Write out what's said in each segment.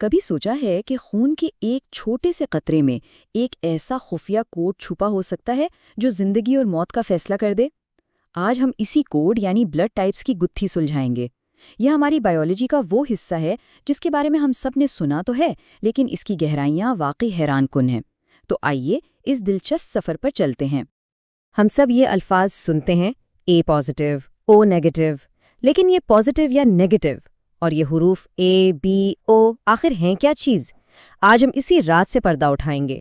کبھی سوچا ہے کہ خون کے ایک چھوٹے سے قطرے میں ایک ایسا خفیہ کوڈ چھپا ہو سکتا ہے جو زندگی اور موت کا فیصلہ کر دے؟ آج ہم اسی کوڈ یعنی بلڈ ٹائپس کی گتھی سلجھائیں گے۔ یہ ہماری بائیولوجی کا وہ حصہ ہے جس کے بارے میں ہم سب نے سنا تو ہے، لیکن اس کی گہرائیاں واقعی حیران کن ہیں۔ تو آئیے اس دلچسپ سفر پر چلتے ہیں۔ ہم سب یہ الفاظ سنتے ہیں، اے پازیٹیو، او نیگیٹو، لیکن یہ پازیٹیو یا نیگیٹو اور یہ حروف اے، بی، او آخر ہیں کیا چیز؟ آج ہم اسی رات سے پردہ اٹھائیں گے۔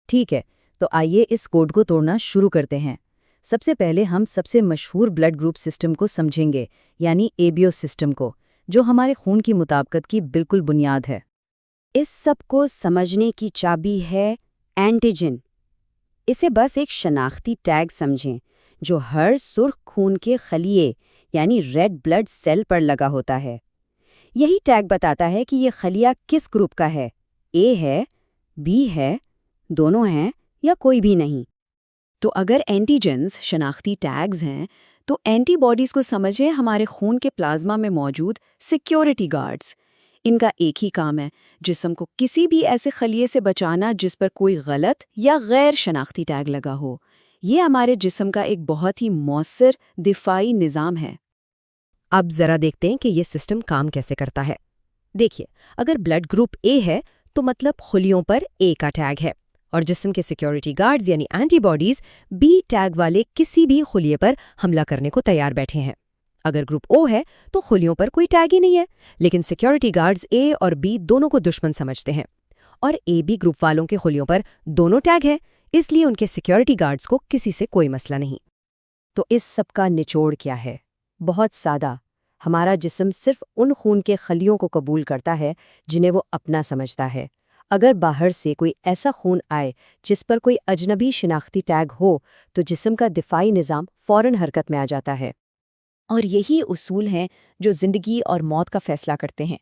ٹھیک ہے، تو آئیے اس کوڈ کو توڑنا شروع کرتے ہیں۔ سب سے پہلے ہم سب سے مشہور بلڈ گروپ سسٹم کو سمجھیں گے، یعنی ایبیو سسٹم کو، جو ہمارے خون کی مطابقت کی بالکل بنیاد ہے۔ اس سب کو سمجھنے کی چابی ہے اینٹیجن۔ اسے بس ایک شناختی ٹیگ سمجھیں جو ہر سرخ خون کے خلیے یعنی ریڈ بلڈ سیل پر لگا ہوتا ہے۔ یہی ٹیگ بتاتا ہے کہ یہ خلیہ کس گروپ کا ہے، اے ہے، بی ہے، دونوں ہیں یا کوئی بھی نہیں۔ تو اگر اینٹیجنز شناختی ٹیگز ہیں تو اینٹی باڈیز کو سمجھیں ہمارے خون کے پلازما میں موجود سیکیورٹی گارڈز۔ ان کا ایک ہی کام ہے جسم کو کسی بھی ایسے خلیے سے بچانا جس پر کوئی غلط یا غیر شناختی ٹیگ لگا ہو۔ یہ ہمارے جسم کا ایک بہت ہی مؤثر دفاعی نظام ہے۔ اب ذرا دیکھتے ہیں کہ یہ سسٹم کام کیسے کرتا ہے۔ دیکھیے، اگر بلڈ گروپ اے ہے تو مطلب خلیوں پر اے کا ٹیگ ہے، اور جسم کے سیکیورٹی گارڈز یعنی اینٹی باڈیز بی ٹیگ والے کسی بھی خلیے پر حملہ کرنے کو تیار بیٹھے ہیں۔ اگر گروپ او ہے تو خلیوں پر کوئی ٹیگ ہی نہیں ہے، لیکن سیکیورٹی گارڈز اے اور بی دونوں کو دشمن سمجھتے ہیں، اور اے بی گروپ والوں کے خلیوں پر دونوں ٹیگ ہیں، اس لیے ان کے سیکیورٹی گارڈز کو کسی سے کوئی مسئلہ نہیں۔ تو اس سب کا نچوڑ کیا ہے؟ بہت سادہ، ہمارا جسم صرف ان خون کے خلیوں کو قبول کرتا ہے جنہیں وہ اپنا سمجھتا ہے۔ اگر باہر سے کوئی ایسا خون آئے جس پر کوئی اجنبی شناختی ٹیگ ہو تو جسم کا دفاعی نظام فوراً حرکت میں آ جاتا ہے۔ اور یہی اصول ہیں جو زندگی اور موت کا فیصلہ کرتے ہیں۔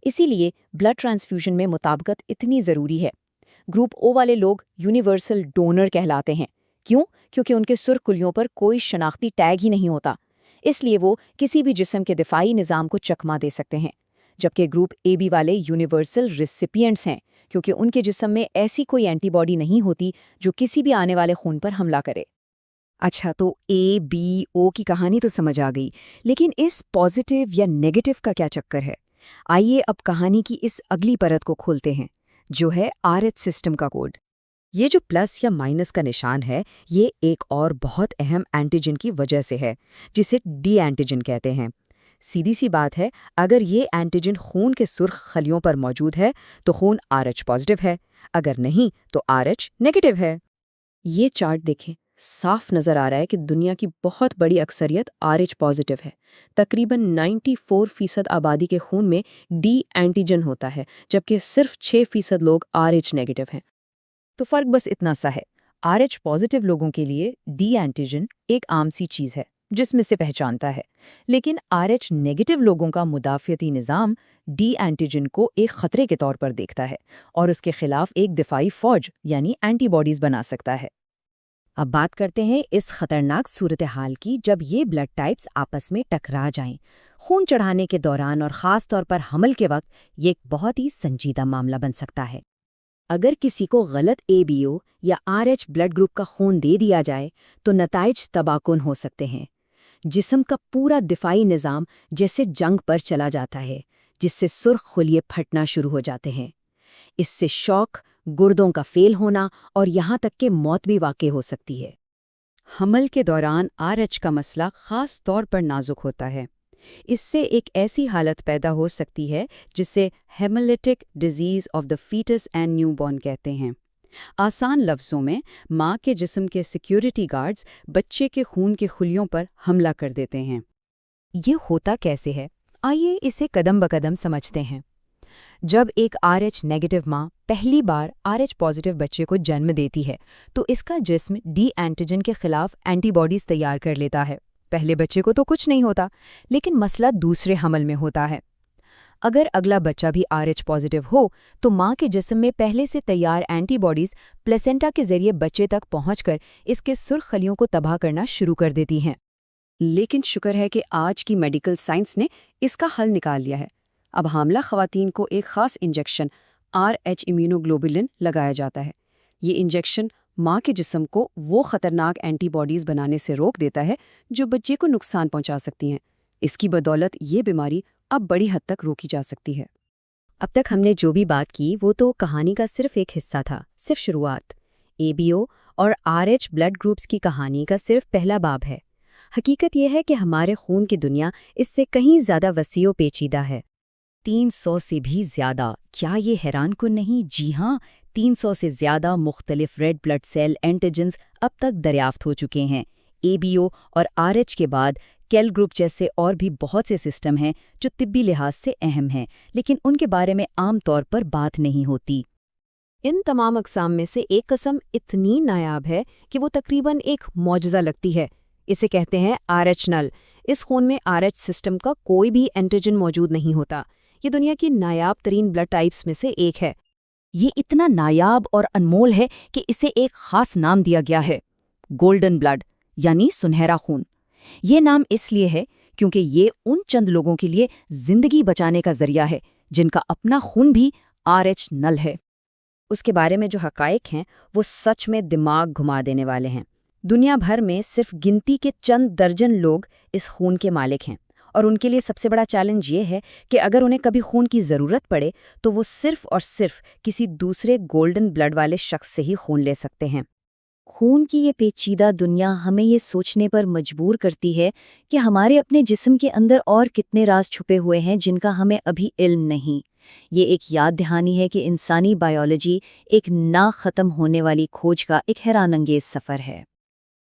اسی لیے بلڈ ٹرانسفیوژن میں مطابقت اتنی ضروری ہے۔ گروپ او والے لوگ یونیورسل ڈونر کہلاتے ہیں۔ کیوں؟ کیونکہ ان کے سرخ کلیوں پر کوئی شناختی ٹیگ ہی نہیں ہوتا، اس لیے وہ کسی بھی جسم کے دفاعی نظام کو چکما دے سکتے ہیں۔ جبکہ گروپ اے بی والے یونیورسل ریسیپینٹس ہیں، کیونکہ ان کے جسم میں ایسی کوئی اینٹی باڈی نہیں ہوتی جو کسی بھی آنے والے خون پر حملہ کرے۔ اچھا، تو اے بی او کی کہانی تو سمجھ آ گئی، لیکن اس پازیٹیو یا نیگیٹو کا کیا چکر ہے؟ آئیے اب کہانی کی اس اگلی پرت کو کھولتے ہیں، جو ہے آر ایچ سسٹم کا کوڈ۔ یہ جو پلس یا مائنس کا نشان ہے، یہ ایک اور بہت اہم اینٹیجن کی وجہ سے ہے، جسے ڈی اینٹیجن کہتے ہیں۔ سیدھی سی بات ہے، اگر یہ اینٹیجن خون کے سرخ خلیوں پر موجود ہے تو خون آر ایچ پازیٹیو ہے، اگر نہیں تو آر ایچ نیگیٹیو ہے۔ یہ چارٹ دیکھیں، صاف نظر آ رہا ہے کہ دنیا کی بہت بڑی اکثریت آر ایچ پازیٹیو ہے۔ تقریباً 94% آبادی کے خون میں ڈی اینٹیجن ہوتا ہے، جبکہ صرف 6% لوگ آر ایچ نیگیٹو ہیں۔ تو فرق بس اتنا سا ہے، آر ایچ پازیٹیو لوگوں کے لیے ڈی اینٹیجن ایک عام سی چیز ہے جسم سے پہچانتا ہے، لیکن آر ایچ نیگیٹو لوگوں کا مدافعتی نظام ڈی اینٹیجن کو ایک خطرے کے طور پر دیکھتا ہے اور اس کے خلاف ایک دفاعی فوج یعنی اینٹی باڈیز بنا سکتا ہے۔ اب بات کرتے ہیں اس خطرناک صورتحال کی جب یہ بلڈ ٹائپس آپس میں ٹکرا جائیں۔ خون چڑھانے کے دوران اور خاص طور پر حمل کے وقت یہ ایک بہت ہی سنجیدہ معاملہ بن سکتا ہے۔ اگر کسی کو غلط اے بی او یا آر ایچ بلڈ گروپ کا خون دے دیا جائے تو نتائج تباہ کن ہو سکتے ہیں۔ جسم کا پورا دفاعی نظام جیسے جنگ پر چلا جاتا ہے، جس سے سرخ خلیے پھٹنا شروع ہو جاتے ہیں۔ اس سے شوک، گردوں کا فیل ہونا اور یہاں تک کہ موت بھی واقع ہو سکتی ہے۔ حمل کے دوران آر ایچ کا مسئلہ خاص طور پر نازک ہوتا ہے۔ اس سے ایک ایسی حالت پیدا ہو سکتی ہے جسے haemolytic disease of the foetus and newborn کہتے ہیں۔ آسان لفظوں میں، ماں کے جسم کے سیکیورٹی گارڈز بچے کے خون کے خلیوں پر حملہ کر دیتے ہیں۔ یہ ہوتا کیسے ہے؟ آئیے اسے قدم بقدم سمجھتے ہیں۔ جب ایک آر ایچ نیگیٹو ماں پہلی بار آر ایچ پازیٹیو بچے کو جنم دیتی ہے تو اس کا جسم ڈی اینٹیجن کے خلاف اینٹی باڈیز تیار کر لیتا ہے۔ پہلے بچے کو تو کچھ نہیں ہوتا، لیکن مسئلہ دوسرے حمل میں ہوتا ہے۔ اگر اگلا بچہ بھی آر ایچ پازیٹیو ہو تو ماں کے جسم میں پہلے سے تیار اینٹی باڈیز پلیسنٹا کے ذریعے بچے تک پہنچ کر اس کے سرخ خلیوں کو تباہ کرنا شروع کر دیتی ہیں۔ لیکن شکر ہے کہ آج کی میڈیکل سائنس نے اس کا حل نکال لیا ہے۔ اب حاملہ خواتین کو ایک خاص انجیکشن RH امیونوگلوبولن لگایا جاتا ہے۔ یہ انجیکشن ماں کے جسم کو وہ خطرناک اینٹی باڈیز بنانے سے روک دیتا ہے جو بچے کو نقصان پہنچا سکتی ہیں۔ اس کی بدولت یہ بیماری اب بڑی حد تک روکی جا سکتی ہے۔ اب تک ہم نے جو بھی بات کی وہ تو کہانی کا صرف ایک حصہ تھا، صرف شروعات۔ ABO اور RH بلڈ گروپس کی کہانی کا صرف پہلا باب ہے۔ حقیقت یہ ہے کہ ہمارے خون کی دنیا اس سے کہیں زیادہ وسیع و پیچیدہ ہے۔ 300 سے بھی زیادہ، کیا یہ حیران کن نہیں؟ جی ہاں، 300 سے زیادہ مختلف ریڈ بلڈ سیل اینٹیجنز اب تک دریافت ہو چکے ہیں۔ ABO اور RH کے بعد کیل گروپ جیسے اور بھی بہت سے سسٹم ہیں جو طبی لحاظ سے اہم ہیں، لیکن ان کے بارے میں عام طور پر بات نہیں ہوتی۔ ان تمام اقسام میں سے ایک قسم اتنی نایاب ہے کہ وہ تقریباً ایک معجزہ لگتی ہے۔ اسے کہتے ہیں RH نل۔ اس خون میں RH سسٹم کا کوئی بھی اینٹیجن موجود نہیں ہوتا۔ یہ دنیا کی نایاب ترین بلڈ ٹائپس میں سے ایک ہے۔ یہ اتنا نایاب اور انمول ہے کہ اسے ایک خاص نام دیا گیا ہے، گولڈن بلڈ، یعنی سنہرا خون۔ یہ نام اس لیے ہے کیونکہ یہ ان چند لوگوں کے لیے زندگی بچانے کا ذریعہ ہے جن کا اپنا خون بھی RH نل ہے۔ اس کے بارے میں جو حقائق ہیں وہ سچ میں دماغ گھما دینے والے ہیں۔ دنیا بھر میں صرف گنتی کے چند درجن لوگ اس خون کے مالک ہیں، اور ان کے لیے سب سے بڑا چیلنج یہ ہے کہ اگر انہیں کبھی خون کی ضرورت پڑے تو وہ صرف اور صرف کسی دوسرے گولڈن بلڈ والے شخص سے ہی خون لے سکتے ہیں۔ خون کی یہ پیچیدہ دنیا ہمیں یہ سوچنے پر مجبور کرتی ہے کہ ہمارے اپنے جسم کے اندر اور کتنے راز چھپے ہوئے ہیں جن کا ہمیں ابھی علم نہیں۔ یہ ایک یاد دہانی ہے کہ انسانی بائیولوجی ایک نہ ختم ہونے والی کھوج کا ایک حیران انگیز سفر ہے۔